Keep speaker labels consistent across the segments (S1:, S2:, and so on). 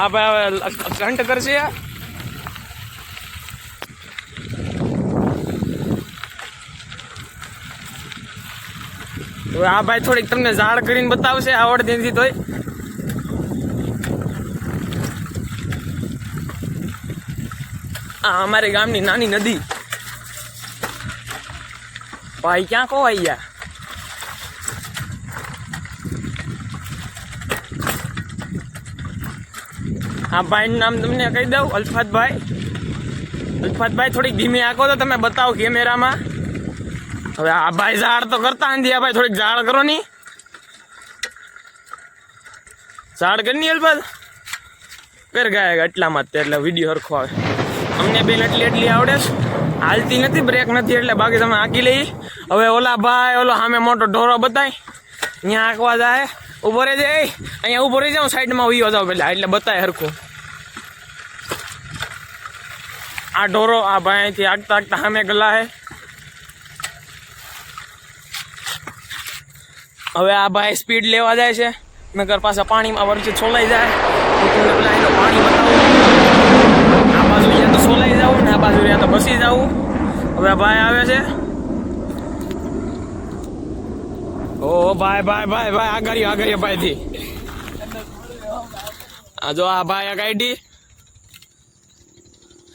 S1: આ ભાઈ ઘંટ કરશે. હવે આ ભાઈ થોડીક તમને ઝાડ કરીને બતાવશે આવડતી નથી તોય. આ અમારી ગામની નાની નદી. ભાઈ ક્યાં ખોવાઈ ગયા? આ ભાઈનું નામ તમને કહી દઉં, અલ્ફાતભાઈ. અલ્ફાતભાઈ થોડીક ધીમી આંખો તો તમે બતાવો કેમેરામાં. હવે આ ભાઈ ઝાડ તો કરતા નથી. આ ભાઈ થોડીક ઝાડ કરો ની. ઝાડ કરી અલ્ફાત કર ગાય એટલામાં જ એટલે વિડીયો હરખો આવે. અમને બેન એટલી આવડે છે. હાલતી નથી, બ્રેક નથી એટલે બાકી તમે આંકી લઈ. હવે ઓલા ભાઈ ઓલો સામે મોટો ઢોરો બતાય અહીંયા આંકવા જાય. ઉભો રહી જાય, અહીંયા ઉભો રહી જાઉં, સાઈડમાં ઉયો જાવ પેલા એટલે બતાય હરખું. આ ઢોરો આ ભાઈ અહીંથી આગતા આગતા સામે ગલા હે. હવે આ ભાઈ સ્પીડ લેવા જાય છે. નગર પાછા પાણીમાં વરચે છોલાઈ જાય. તમને પેલા એનો પાણી બતાવું. આ બાજુ અહીંયા તો છોલાઈ જાવું ને આ બાજુ અહીંયા તો બસી જાવું. હવે ભાઈ આવે છે. ઓ ભાઈ ભાઈ ભાઈ ભાઈ આગળ ભાઈ થી. આ જો આ ભાઈ ગાડી.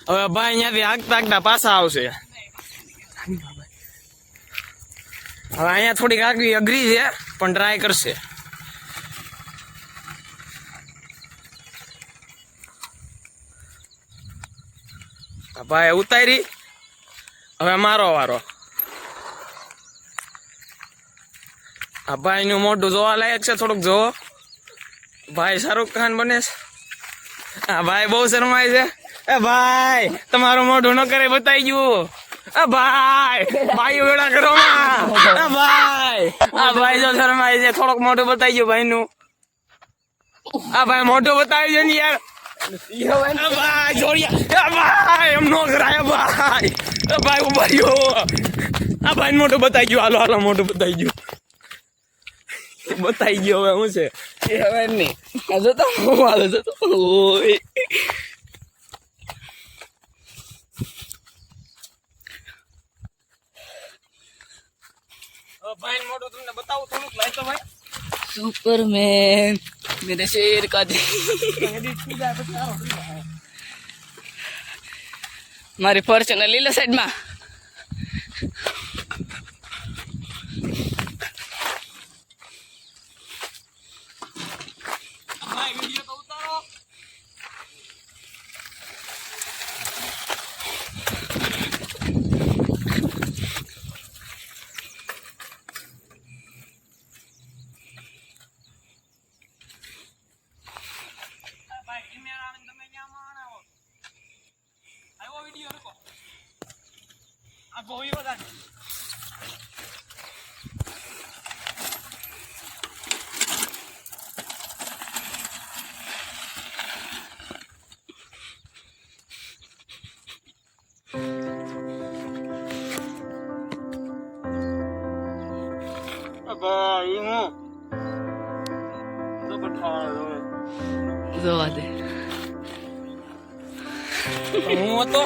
S1: હવે ભાઈ અહીંયાથી આગતા આગતા પાછા આવશે. હવે અહીંયા થોડીક આગવી અઘરી છે પણ ટ્રાય કરશે. ભાઈ ઉતારી. હવે મારો વારો. આ ભાઈ નું મોઢું જોવા લાયક છે, થોડુંક જોવો. ભાઈ શાહરુખ ખાન બને છે. આ ભાઈ બહુ શરમાય છે. એ ભાઈ તમારું મોઢું ન કરે બતાવી ગયું. ભાઈ ભાઈ વેળા કરો. ભાઈ આ ભાઈ જો શરમાય છે, થોડોક મોઢું બતાવી ગયું ભાઈ નું. આ ભાઈ મોઢું બતાવી ગયો ને યાર. ભાઈ જોડિયા ભાઈ એમ નો કરાય. ભાઈ ભાઈ ઉભા રહ્યો. આ ભાઈ મોઢું બતાવી ગયું. હાલો હાલો મોઢું બતાવી ગયું. બતાવી ગયો. હવે શું છે હવે નહીં જતો હાલો જતો. भाई मोटो तुमने बताओ थोड़ा लाइक तो भाई.
S2: सुपरमैन मेरे शेर का दे. मारी फॉर्च्यूनर लीला साइड में.
S1: भाई वीडियो तो उतारो. वीडियो रखो. आ गोई बता. अब ये तो बैठा
S2: जो आते
S1: હું હતો